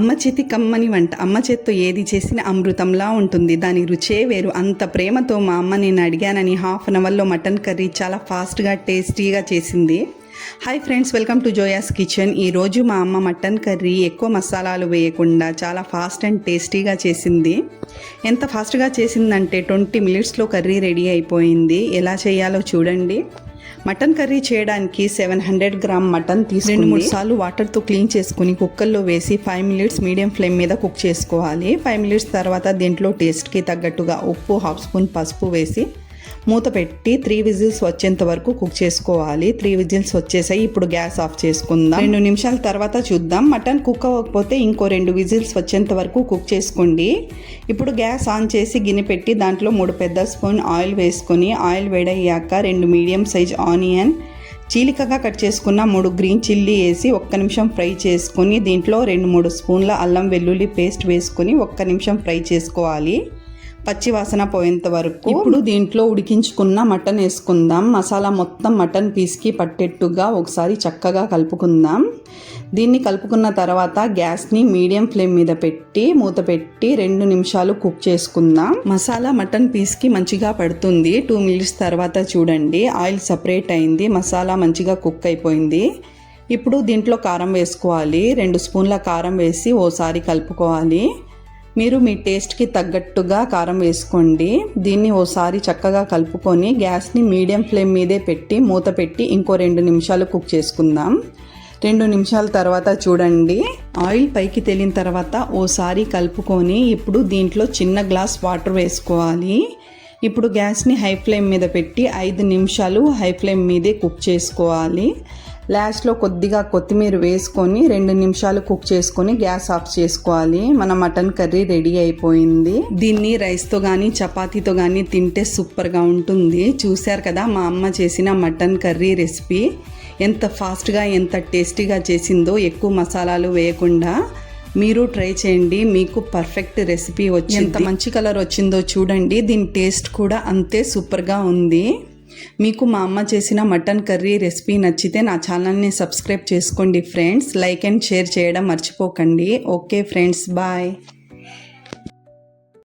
అమ్మ చేతి కమ్మని వంట, అమ్మ చేత్తో ఏది చేసిన అమృతంలా ఉంటుంది. దాని రుచే వేరు. అంత ప్రేమతో మా అమ్మ నేను అడిగానని హాఫ్ అన్ అవర్లో మటన్ కర్రీ చాలా ఫాస్ట్గా టేస్టీగా చేసింది. Hi friends, welcome to Zoya's kitchen. ఈరోజు మా అమ్మ మటన్ కర్రీ ఎక్కువ మసాలాలు వేయకుండా చాలా ఫాస్ట్ అండ్ టేస్టీగా చేసింది. ఎంత ఫాస్ట్గా చేసిందంటే 20 మినిట్స్లో కర్రీ రెడీ అయిపోయింది. ఎలా చేయాలో చూడండి. మటన్ కర్రీ చేయడానికి 700 గ్రామ్ మటన్ తీసుకుని 2-3 సార్లు వాటర్తో క్లీన్ చేసుకుని కుక్కర్లో వేసి 5 మినిట్స్ మీడియం ఫ్లేమ్ మీద కుక్ చేసుకోవాలి. 5 మినిట్స్ తర్వాత దీంట్లో టేస్ట్కి తగ్గట్టుగా ఉప్పు, హాఫ్ స్పూన్ పసుపు వేసి మూత పెట్టి 3 విజిల్స్ వచ్చేంత వరకు కుక్ చేసుకోవాలి. 3 విజిల్స్ వచ్చేసాయి. ఇప్పుడు గ్యాస్ ఆఫ్ చేసుకుందాం. 2 నిమిషాల తర్వాత చూద్దాం. మటన్ కుక్ అవ్వకపోతే ఇంకో 2 విజిల్స్ వచ్చేంత వరకు కుక్ చేసుకోండి. ఇప్పుడు గ్యాస్ ఆన్ చేసి గిన్నె పెట్టి దాంట్లో 3 పెద్ద స్పూన్ ఆయిల్ వేసుకొని ఆయిల్ వేడయ్యాక 2 మీడియం సైజ్ ఆనియన్, చీలికగా కట్ చేసుకున్న 3 గ్రీన్ చిల్లీ వేసి 1 నిమిషం ఫ్రై చేసుకొని దీంట్లో 2-3 స్పూన్ల అల్లం వెల్లుల్లి పేస్ట్ వేసుకొని 1 నిమిషం ఫ్రై చేసుకోవాలి, పచ్చి వాసన పోయేంత వరకు. ఇప్పుడు దీంట్లో ఉడికించుకున్న మటన్ వేసుకుందాం. మసాలా మొత్తం మటన్ పీస్కి పట్టేట్టుగా ఒకసారి చక్కగా కలుపుకుందాం. దీన్ని కలుపుకున్న తర్వాత గ్యాస్ని మీడియం ఫ్లేమ్ మీద పెట్టి మూత పెట్టి 2 నిమిషాలు కుక్ చేసుకుందాం. మసాలా మటన్ పీస్కి మంచిగా పడుతుంది. 2 మినిట్స్ తర్వాత చూడండి, ఆయిల్ సపరేట్ అయింది, మసాలా మంచిగా కుక్ అయిపోయింది. ఇప్పుడు దీంట్లో కారం వేసుకోవాలి. 2 స్పూన్ల కారం వేసి ఓసారి కలుపుకోవాలి. మీరు మీ టేస్ట్కి తగ్గట్టుగా కారం వేసుకోండి. దీన్ని ఓసారి చక్కగా కలుపుకొని గ్యాస్ని మీడియం ఫ్లేమ్ మీదే పెట్టి మూత పెట్టి ఇంకో 2 నిమిషాలు కుక్ చేసుకుందాం. 2 నిమిషాల తర్వాత చూడండి, ఆయిల్ పైకి తేలిన తర్వాత ఓసారి కలుపుకొని ఇప్పుడు దీంట్లో చిన్న గ్లాస్ వాటర్ వేసుకోవాలి. ఇప్పుడు గ్యాస్ని హై ఫ్లేమ్ మీద పెట్టి 5 నిమిషాలు హై ఫ్లేమ్ మీదే కుక్ చేసుకోవాలి. లాస్ట్లో కొద్దిగా కొత్తిమీర వేసుకొని 2 నిమిషాలు కుక్ చేసుకొని గ్యాస్ ఆఫ్ చేసుకోవాలి. మన మటన్ కర్రీ రెడీ అయిపోయింది. దీన్ని రైస్తో కానీ చపాతీతో కానీ తింటే సూపర్గా ఉంటుంది. చూశారు కదా మా అమ్మ చేసిన మటన్ కర్రీ రెసిపీ. ఎంత ఫాస్ట్గా ఎంత టేస్టీగా చేసిందో. ఎక్కువ మసాలాలు వేయకుండా మీరు ట్రై చేయండి, మీకు పర్ఫెక్ట్ రెసిపీ వచ్చింది. ఎంత మంచి కలర్ వచ్చిందో చూడండి. దీని టేస్ట్ కూడా అంతే సూపర్గా ఉంది. మీకు మా అమ్మ చేసిన మటన్ కర్రీ రెసిపీ నచ్చితే నా ఛానల్ని సబ్స్క్రైబ్ చేసుకోండి ఫ్రెండ్స్. లైక్ అండ్ షేర్ చేయడం మర్చిపోకండి. Okay friends, bye.